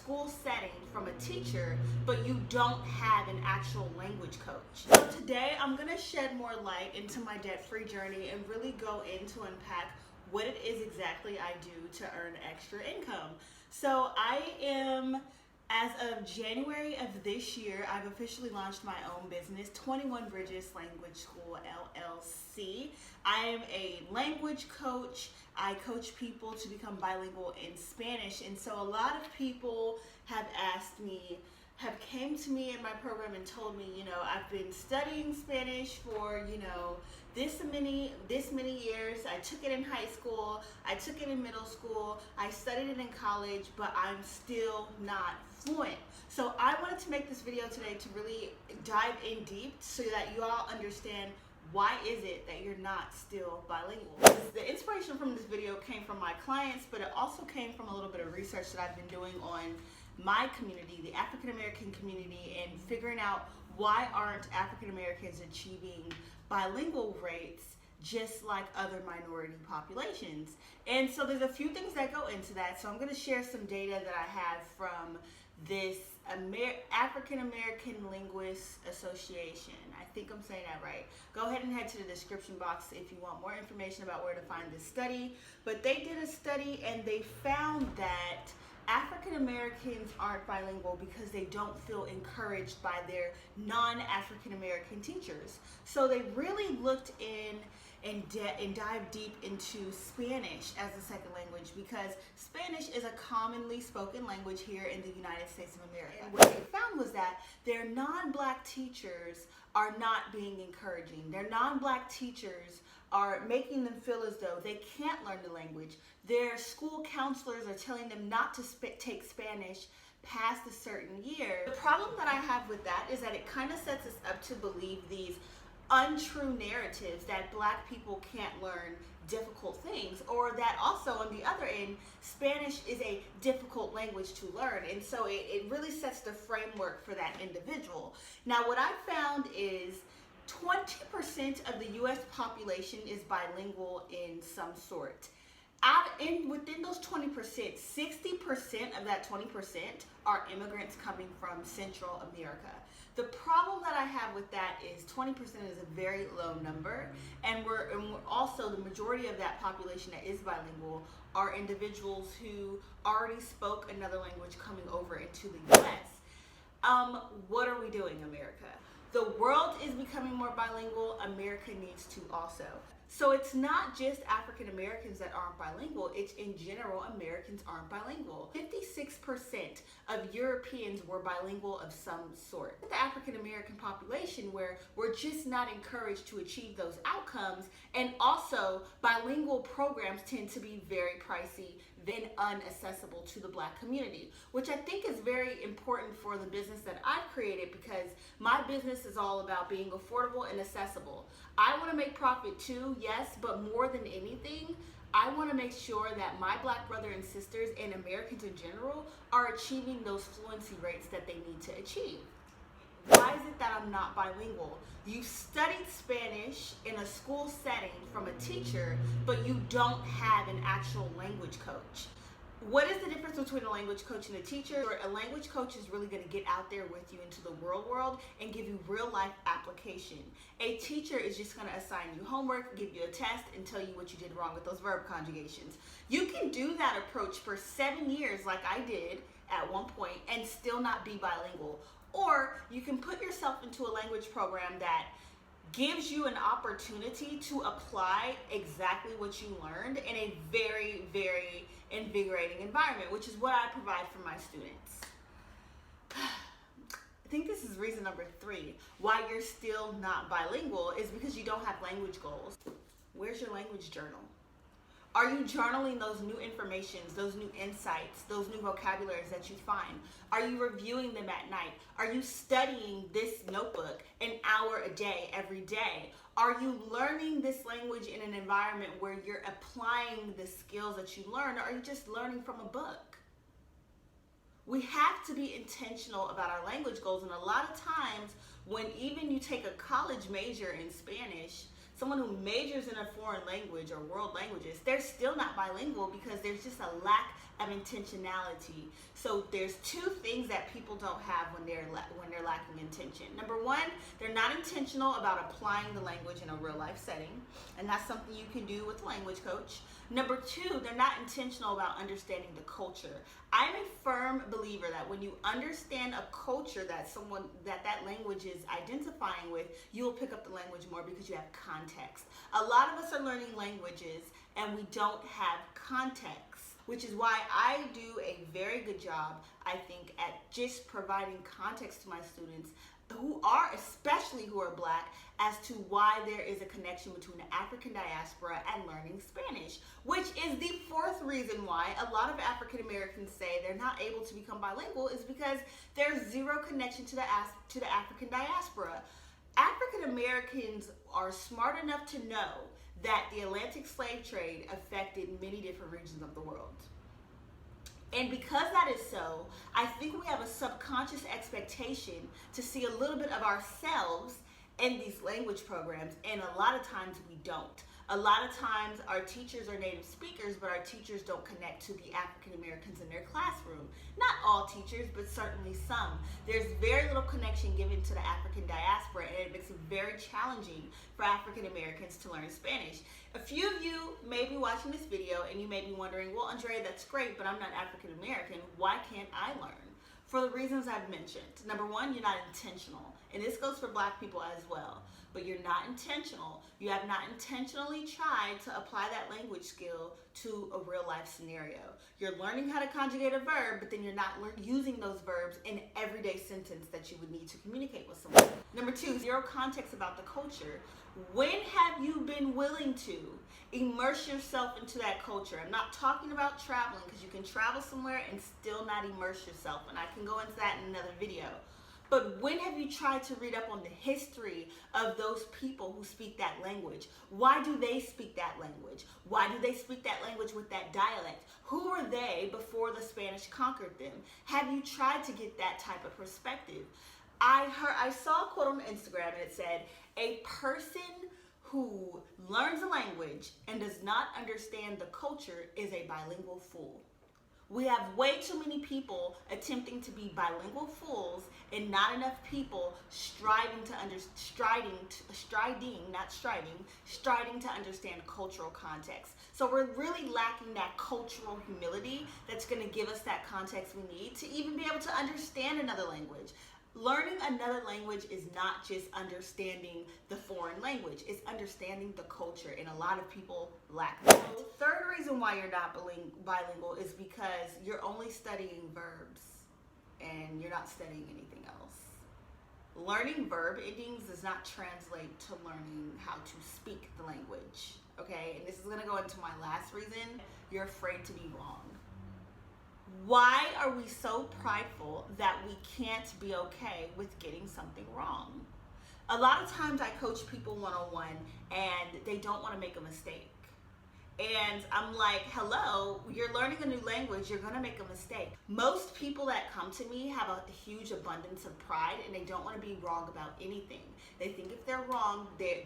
school setting from a teacher, but you don't have an actual language coach. So today I'm going to shed more light into my debt-free journey and really go into unpack what it is exactly I do to earn extra income. So as of January of this year, I've officially launched my own business, 21 Bridges Language School, LLC. I am a language coach. I coach people to become bilingual in Spanish. And so a lot of people have came to me in my program and told me, I've been studying Spanish for, this many years. I took it in high school, I took it in middle school, I studied it in college, but I'm still not fluent. So I wanted to make this video today to really dive in deep so that you all understand why is it that you're not still bilingual. The inspiration from this video came from my clients, but it also came from a little bit of research that I've been doing on my community, the African American community, and figuring out why aren't African Americans achieving bilingual rates just like other minority populations. And so there's a few things that go into that. So I'm going to share some data that I have from this African American Linguists Association. I think I'm saying that right. Go ahead and head to the description box if you want more information about where to find this study. But they did a study and they found that African Americans aren't bilingual because they don't feel encouraged by their non-African American teachers. So they really looked in and dive deep into Spanish as a second language, because Spanish is a commonly spoken language here in the United States of America. And what they found was that their non-Black teachers are not being encouraging. Their non-Black teachers are making them feel as though they can't learn the language. Their school counselors are telling them not to take Spanish past a certain year. The problem that I have with that is that it kind of sets us up to believe these untrue narratives that Black people can't learn difficult things, or that also on the other end, Spanish is a difficult language to learn. And so it really sets the framework for that individual. Now, what I found is 20% of the US population is bilingual in some sort. Within those 20%, 60% of that 20% are immigrants coming from Central America. The problem that I have with that is 20% is a very low number, and we're also, the majority of that population that is bilingual are individuals who already spoke another language coming over into the US. What are we doing, America? The world is becoming more bilingual. America needs to also. So it's not just African Americans that aren't bilingual, it's in general Americans aren't bilingual. 56% of Europeans were bilingual of some sort. The African American population, where we're just not encouraged to achieve those outcomes, and also bilingual programs tend to be very pricey, then unaccessible to the Black community, which I think is very important for the business that I've created, because my business is all about being affordable and accessible. I want to make profit too, yes, but more than anything, I want to make sure that my Black brothers and sisters and Americans in general are achieving those fluency rates that they need to achieve. Why is it that I'm not bilingual? You studied Spanish in a school setting from a teacher, but you don't have an actual language coach. What is the difference between a language coach and a teacher? A language coach is really going to get out there with you into the real world and give you real life application. A teacher is just going to assign you homework, give you a test, and tell you what you did wrong with those verb conjugations. You can do that approach for 7 years like I did at one point and still not be bilingual. Or you can put yourself into a language program that gives you an opportunity to apply exactly what you learned in a very, very invigorating environment, which is what I provide for my students. I think this is reason number 3 why you're still not bilingual, is because you don't have language goals. Where's your language journal? Are you journaling those new informations, those new insights, those new vocabularies that you find? Are you reviewing them at night? Are you studying this notebook an hour a day, every day? Are you learning this language in an environment where you're applying the skills that you learn, or are you just learning from a book? We have to be intentional about our language goals, and a lot of times when even you take a college major in Spanish, someone who majors in a foreign language or world languages, they're still not bilingual because there's just a lack of intentionality. So there's two things that people don't have when they're lacking intention. Number one, they're not intentional about applying the language in a real life setting, and that's something you can do with a language coach. Number two, they're not intentional about understanding the culture. I'm a firm believer that when you understand a culture that language is identifying with, you will pick up the language more because you have context. A lot of us are learning languages and we don't have context, which is why I do a very good job, I think, at just providing context to my students especially who are Black, as to why there is a connection between the African diaspora and learning Spanish, which is the fourth reason why a lot of African Americans say they're not able to become bilingual, is because there's zero connection to the African diaspora. African Americans are smart enough to know that the Atlantic slave trade affected many different regions of the world. And because that is so, I think we have a subconscious expectation to see a little bit of ourselves in these language programs, and a lot of times we don't. A lot of times our teachers are native speakers, but our teachers don't connect to the African Americans in their classroom. Not all teachers, but certainly some. There's very little connection given to the African diaspora, and it makes it very challenging for African Americans to learn Spanish. A few of you may be watching this video and you may be wondering, well, Andrea, that's great, but I'm not African American. Why can't I learn? For the reasons I've mentioned. Number one, you're not intentional. And this goes for Black people as well. But you're not intentional. You have not intentionally tried to apply that language skill to a real life scenario. You're learning how to conjugate a verb, but then you're not using those verbs in everyday sentence that you would need to communicate with someone. Number two, zero context about the culture. When have you been willing to immerse yourself into that culture? I'm not talking about traveling, because you can travel somewhere and still not immerse yourself, and I can go into that in another video. But when have you tried to read up on the history of those people who speak that language? Why do they speak that language? Why do they speak that language with that dialect? Who were they before the Spanish conquered them? Have you tried to get that type of perspective? I saw a quote on Instagram and it said, a person who learns a language and does not understand the culture is a bilingual fool. We have way too many people attempting to be bilingual fools and not enough people striding to understand cultural context. So we're really lacking that cultural humility that's going to give us that context we need to even be able to understand another language. Learning another language is not just understanding the foreign language, it's understanding the culture, and a lot of people lack that. The third reason why you're not bilingual is because you're only studying verbs and you're not studying anything else. Learning verb endings does not translate to learning how to speak the language, okay? And this is gonna go into my last reason. You're afraid to be wrong. Why are we so prideful that we can't be okay with getting something wrong? A lot of times I coach people one-on-one and they don't want to make a mistake. And I'm like, hello, you're learning a new language, you're gonna make a mistake. Most people that come to me have a huge abundance of pride and they don't want to be wrong about anything. They think if they're wrong, they're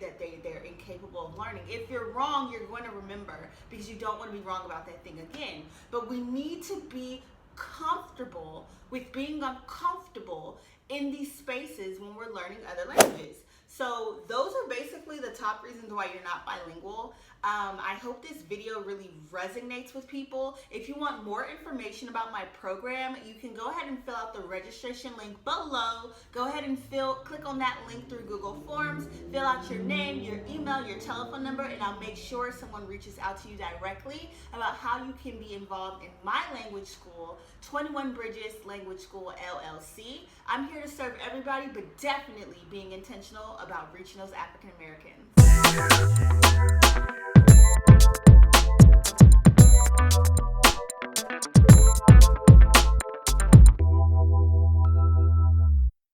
incapable of learning. If you're wrong, you're going to remember because you don't want to be wrong about that thing again. But we need to be comfortable with being uncomfortable in these spaces when we're learning other languages. So those are basically the top reasons why you're not bilingual. I hope this video really resonates with people. If you want more information about my program, you can go ahead and fill out the registration link below. Go ahead and click on that link through Google Forms, fill out your name, your email, your telephone number, and I'll make sure someone reaches out to you directly about how you can be involved in my language school, 21 Bridges Language School LLC. I'm here to serve everybody, but definitely being intentional about reaching those African Americans.